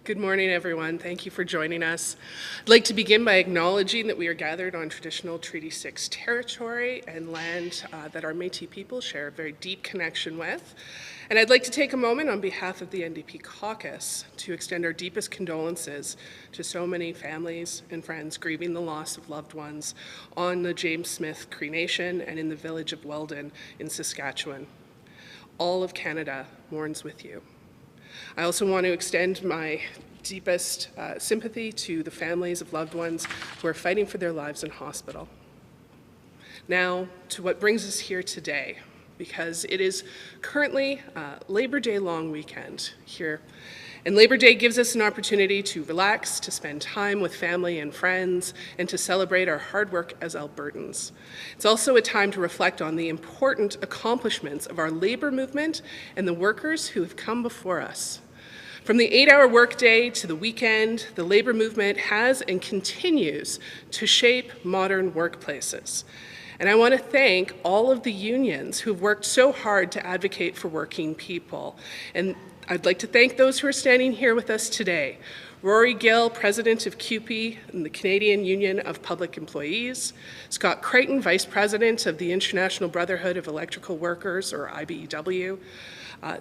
Good morning, everyone. Thank you for joining us. I'd like to begin by acknowledging that we are gathered on traditional Treaty 6 territory and land that our Métis people share a very deep connection with. And I'd like to take a moment on behalf of the NDP caucus to extend our deepest condolences to so many families and friends grieving the loss of loved ones on the James Smith Cree Nation and in the village of Weldon in Saskatchewan. All of Canada mourns with you. I also want to extend my deepest sympathy to the families of loved ones who are fighting for their lives in hospital. Now, to what brings us here today, because it is currently Labor Day long weekend here. And Labor Day gives us an opportunity to relax, to spend time with family and friends, and to celebrate our hard work as Albertans. It's also a time to reflect on the important accomplishments of our labor movement and the workers who have come before us. From the 8-hour workday to the weekend, the labor movement has and continues to shape modern workplaces. And I want to thank all of the unions who've worked so hard to advocate for working people. And I'd like to thank those who are standing here with us today. Rory Gill, President of CUPE and the Canadian Union of Public Employees. Scott Crichton, Vice President of the International Brotherhood of Electrical Workers, or IBEW.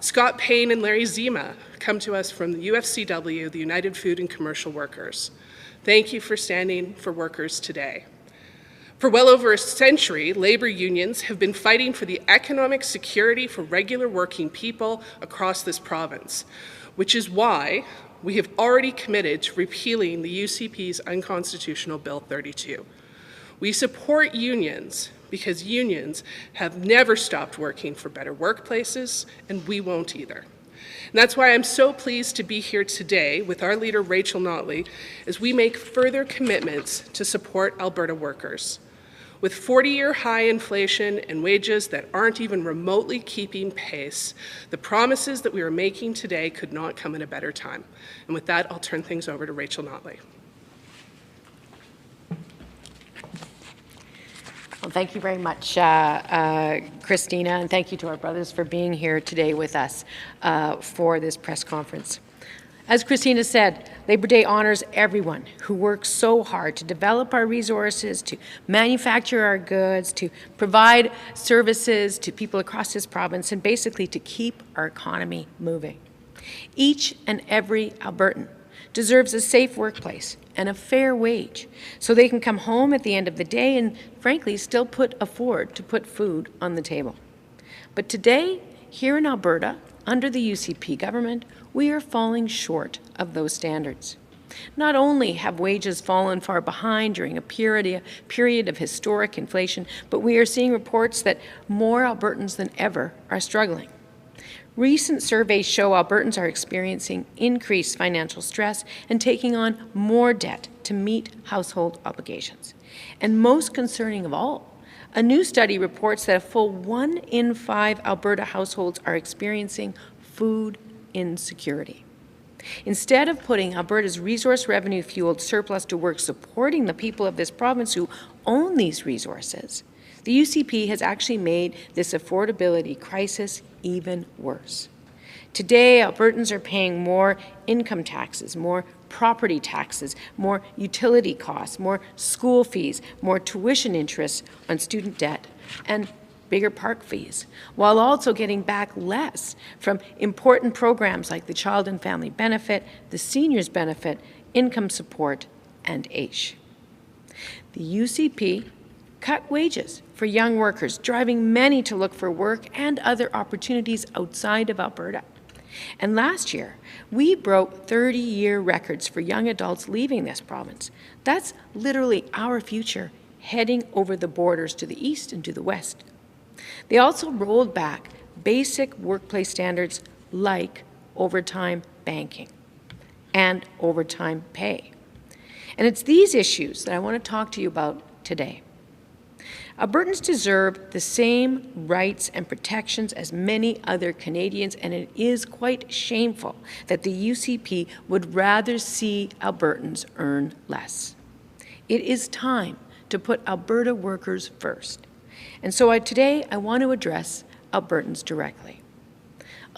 Scott Payne and Larry Zima come to us from the UFCW, the United Food and Commercial Workers. Thank you for standing for workers today. For well over a century, labor unions have been fighting for the economic security for regular working people across this province, which is why we have already committed to repealing the UCP's unconstitutional Bill 32. We support unions because unions have never stopped working for better workplaces, and we won't either. And that's why I'm so pleased to be here today with our leader, Rachel Notley, as we make further commitments to support Alberta workers. With 40-year high inflation and wages that aren't even remotely keeping pace, the promises that we are making today could not come at a better time. And with that, I'll turn things over to Rachel Notley. Well, thank you very much, Christina, and thank you to our brothers for being here today with us for this press conference. As Christina said, Labor Day honors everyone who works so hard to develop our resources, to manufacture our goods, to provide services to people across this province, and basically to keep our economy moving. Each and every Albertan deserves a safe workplace and a fair wage so they can come home at the end of the day and, frankly, still afford to put food on the table. But today, here in Alberta, under the UCP government, we are falling short of those standards. Not only have wages fallen far behind during a period of historic inflation, but we are seeing reports that more Albertans than ever are struggling. Recent surveys show Albertans are experiencing increased financial stress and taking on more debt to meet household obligations. And most concerning of all, a new study reports that a full 1 in 5 Alberta households are experiencing food insecurity. Instead of putting Alberta's resource revenue-fueled surplus to work supporting the people of this province who own these resources, the UCP has actually made this affordability crisis even worse. Today, Albertans are paying more income taxes, more property taxes, more utility costs, more school fees, more tuition interest on student debt, and bigger park fees, while also getting back less from important programs like the Child and Family Benefit, the Seniors Benefit, Income Support, and AISH. The UCP cut wages for young workers, driving many to look for work and other opportunities outside of Alberta. And last year, we broke 30-year records for young adults leaving this province. That's literally our future, heading over the borders to the east and to the west. They also rolled back basic workplace standards like overtime banking and overtime pay. And it's these issues that I want to talk to you about today. Albertans deserve the same rights and protections as many other Canadians, and it is quite shameful that the UCP would rather see Albertans earn less. It is time to put Alberta workers first. And so today I want to address Albertans directly.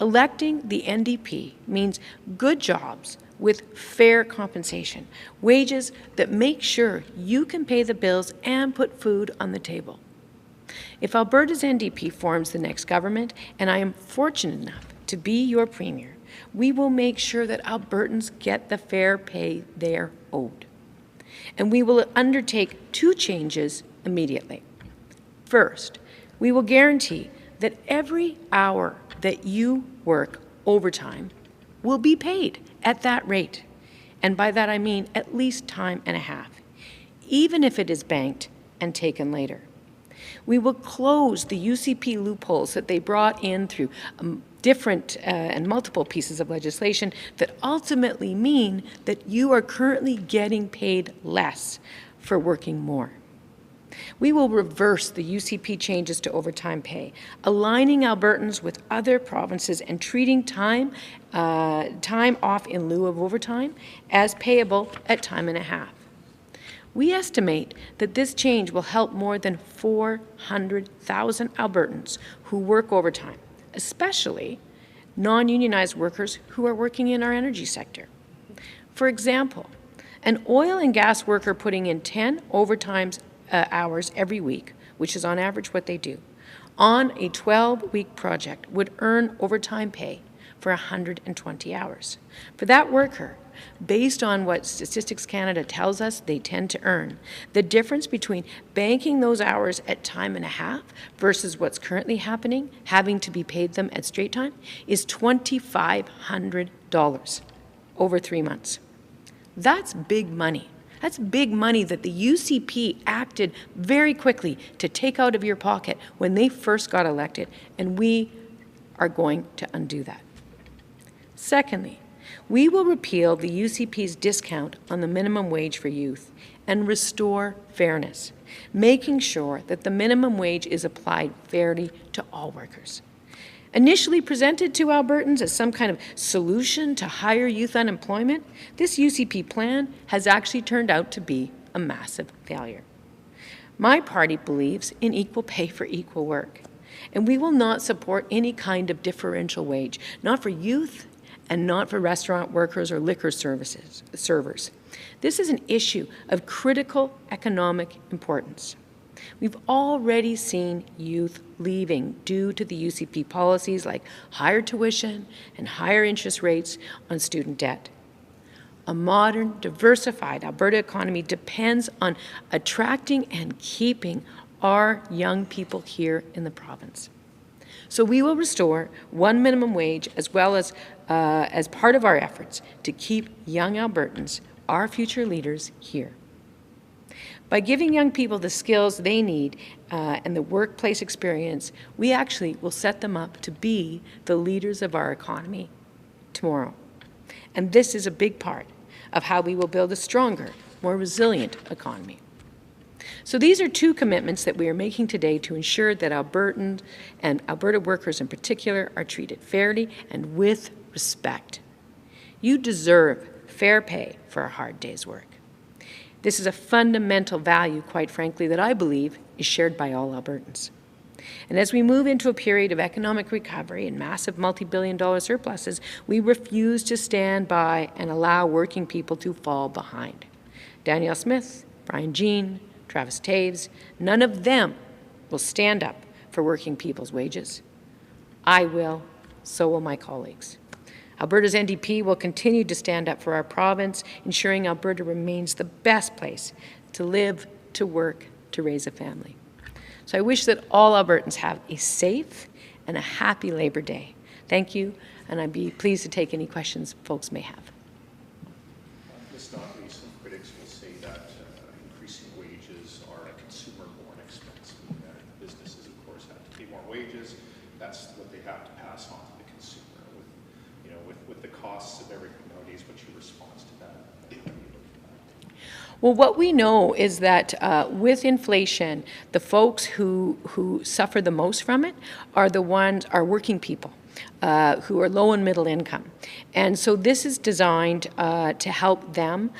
Electing the NDP means good jobs with fair compensation, wages that make sure you can pay the bills and put food on the table. If Alberta's NDP forms the next government, and I am fortunate enough to be your Premier, we will make sure that Albertans get the fair pay they're owed. And we will undertake 2 changes immediately. First, we will guarantee that every hour that you work overtime will be paid at that rate. And by that I mean at least time and a half, even if it is banked and taken later. We will close the UCP loopholes that they brought in through different and multiple pieces of legislation that ultimately mean that you are currently getting paid less for working more. We will reverse the UCP changes to overtime pay, aligning Albertans with other provinces and treating time off in lieu of overtime as payable at time and a half. We estimate that this change will help more than 400,000 Albertans who work overtime, especially non-unionized workers who are working in our energy sector. For example, an oil and gas worker putting in 10 overtime hours every week, which is on average what they do, on a 12-week project would earn overtime pay for 120 hours. For that worker, based on what Statistics Canada tells us they tend to earn, the difference between banking those hours at time and a half versus what's currently happening, having to be paid them at straight time, is $2,500 over 3 months. That's big money. That's big money that the UCP acted very quickly to take out of your pocket when they first got elected, and we are going to undo that. Secondly, we will repeal the UCP's discount on the minimum wage for youth and restore fairness, making sure that the minimum wage is applied fairly to all workers. Initially presented to Albertans as some kind of solution to higher youth unemployment, this UCP plan has actually turned out to be a massive failure. My party believes in equal pay for equal work, and we will not support any kind of differential wage, not for youth and not for restaurant workers or liquor servers. This is an issue of critical economic importance. We've already seen youth leaving due to the UCP policies like higher tuition and higher interest rates on student debt. A modern, diversified Alberta economy depends on attracting and keeping our young people here in the province. So we will restore one minimum wage as well as part of our efforts to keep young Albertans, our future leaders, here. By giving young people the skills they need and the workplace experience, we actually will set them up to be the leaders of our economy tomorrow. And this is a big part of how we will build a stronger, more resilient economy. So these are 2 commitments that we are making today to ensure that Albertans and Alberta workers in particular are treated fairly and with respect. You deserve fair pay for a hard day's work. This is a fundamental value, quite frankly, that I believe is shared by all Albertans. And as we move into a period of economic recovery and massive multi-billion-dollar surpluses, we refuse to stand by and allow working people to fall behind. Danielle Smith, Brian Jean, Travis Taves, none of them will stand up for working people's wages. I will, so will my colleagues. Alberta's NDP will continue to stand up for our province, ensuring Alberta remains the best place to live, to work, to raise a family. So I wish that all Albertans have a safe and a happy Labor Day. Thank you, and I'd be pleased to take any questions folks may have. Ms. Notley, some critics will say that increasing wages are a consumer-borne expense. Businesses, of course, have to pay more wages. That's what they have to pass on to the consumer. With the costs of everything nowadays, what's your response to that? Well, what we know is that with inflation, the folks who suffer the most from it are working people who are low and middle income. And so this is designed to help them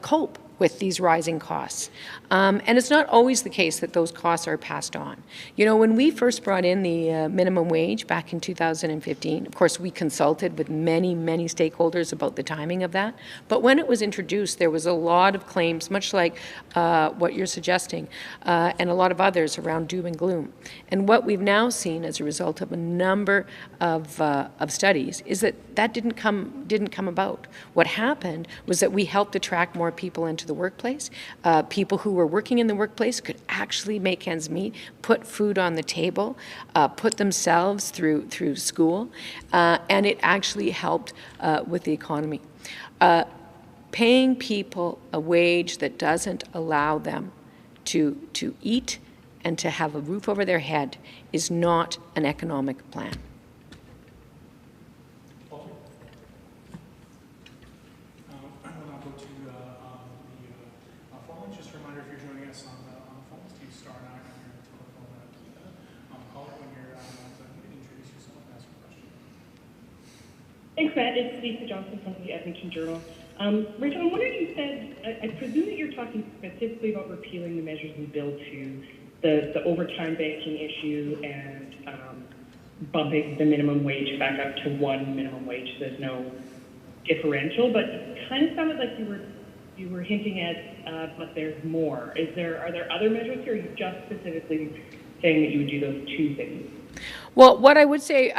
cope with these rising costs. And it's not always the case that those costs are passed on. You know, when we first brought in the minimum wage back in 2015, of course, we consulted with many, many stakeholders about the timing of that. But when it was introduced, there was a lot of claims, much like what you're suggesting, and a lot of others around doom and gloom. And what we've now seen as a result of a number of studies is that didn't come about. What happened was that we helped attract more people into the workplace. People who were working in the workplace could actually make ends meet, put food on the table, put themselves through school, and it actually helped with the economy. Paying people a wage that doesn't allow them to eat and to have a roof over their head is not an economic plan. Thanks, Matt. It's Lisa Johnson from the Edmonton Journal. Rachel, I'm wondering, you said, I presume that you're talking specifically about repealing the measures in Bill 2, the overtime banking issue and bumping the minimum wage back up to one minimum wage so there's no differential, but it kind of sounded like you were hinting at, but there's more. Are there other measures here, or are you just specifically saying that you would do those two things? Well, what I would say,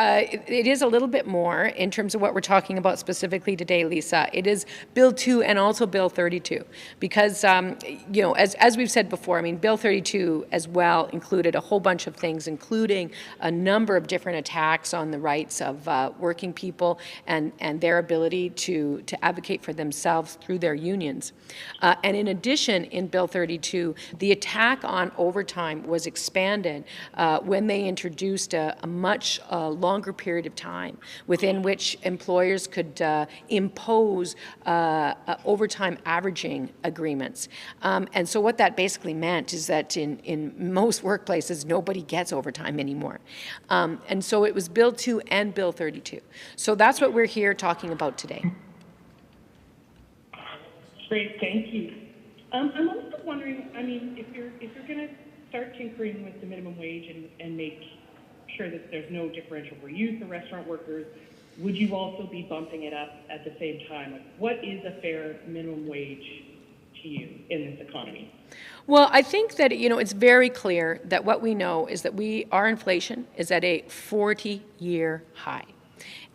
it is a little bit more in terms of what we're talking about specifically today, Lisa. It is Bill 2 and also Bill 32, because, you know, as we've said before, I mean, Bill 32 as well included a whole bunch of things, including a number of different attacks on the rights of working people and their ability to advocate for themselves through their unions. And in addition, in Bill 32, the attack on overtime was expanded when they introduced a much longer period of time within which employers could impose overtime averaging agreements. And so what that basically meant is that in most workplaces, nobody gets overtime anymore. And so it was Bill 2 and Bill 32. So that's what we're here talking about today. Great, thank you. I'm also wondering, I mean, if you're going to start tinkering with the minimum wage and make sure that there's no differential for you, the restaurant workers, would you also be bumping it up at the same time? Like, what is a fair minimum wage to you in this economy? Well, I think that, you know, it's very clear that what we know is that our inflation is at a 40-year high.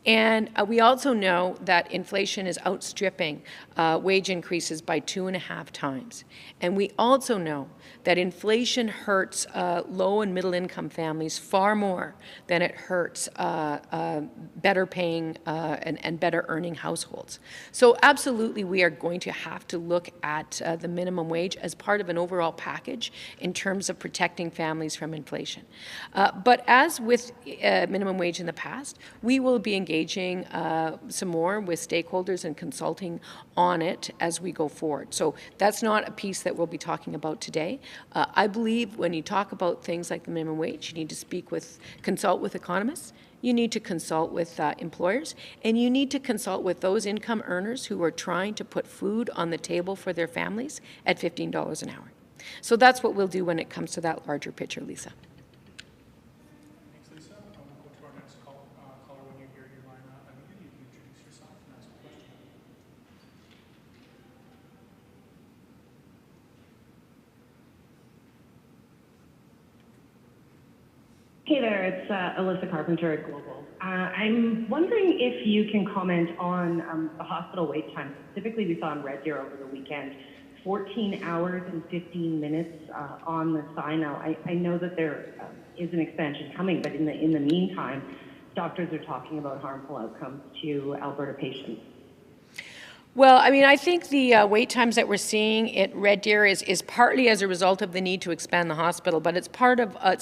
And we also know that inflation is outstripping wage increases by 2.5 times. And we also know that inflation hurts low and middle income families far more than it hurts better paying and better earning households. So absolutely we are going to have to look at the minimum wage as part of an overall package in terms of protecting families from inflation. But as with minimum wage in the past, we will be engaging some more with stakeholders and consulting on it as we go forward. So that's not a piece that we'll be talking about today. I believe when you talk about things like the minimum wage, you need to consult with economists, you need to consult with employers, and you need to consult with those income earners who are trying to put food on the table for their families at $15 an hour. So that's what we'll do when it comes to that larger picture, Lisa. Thanks, Lisa. We'll go to our next caller. When you hear your line unmuted, you can introduce yourself and ask a question. Hey there, it's Alyssa Carpenter at Global. I'm wondering if you can comment on the hospital wait time. Specifically, we saw in Red Deer over the weekend, 14 hours and 15 minutes on the sign. Now, I know that there is an expansion coming, but in the meantime, doctors are talking about harmful outcomes to Alberta patients. Well, I mean, I think the wait times that we're seeing at Red Deer is partly as a result of the need to expand the hospital, but it's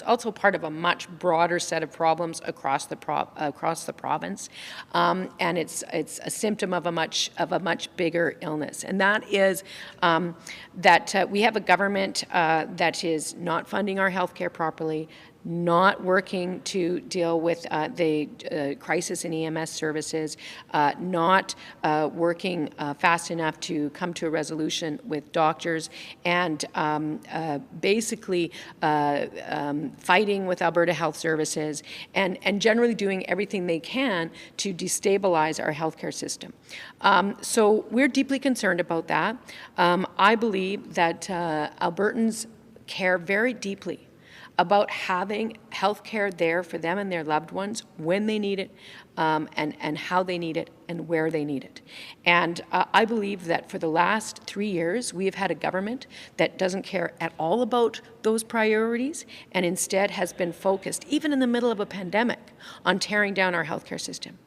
also part of a much broader set of problems across the province, and it's a symptom of a much bigger illness, and that is that we have a government that is not funding our healthcare properly, not working to deal with the crisis in EMS services, not working fast enough to come to a resolution with doctors, and basically fighting with Alberta Health Services, and generally doing everything they can to destabilize our healthcare system. So we're deeply concerned about that. I believe that Albertans care very deeply about having health care there for them and their loved ones when they need it, and how they need it and where they need it. And I believe that for the last 3 years, we have had a government that doesn't care at all about those priorities and instead has been focused, even in the middle of a pandemic, on tearing down our healthcare system.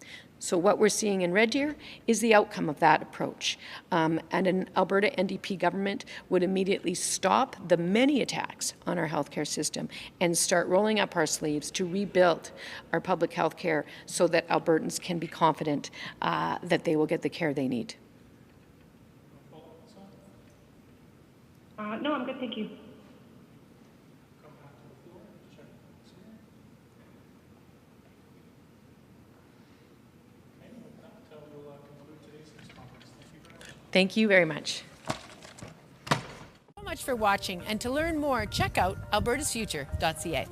So what we're seeing in Red Deer is the outcome of that approach. And an Alberta NDP government would immediately stop the many attacks on our healthcare system and start rolling up our sleeves to rebuild our public health care so that Albertans can be confident that they will get the care they need. No, I'm good, thank you. Come back to the floor, check. Okay, with that, we'll conclude today's news conference. Thank you very much. Thank you very much. So much for watching, and to learn more, check out albertasfuture.ca.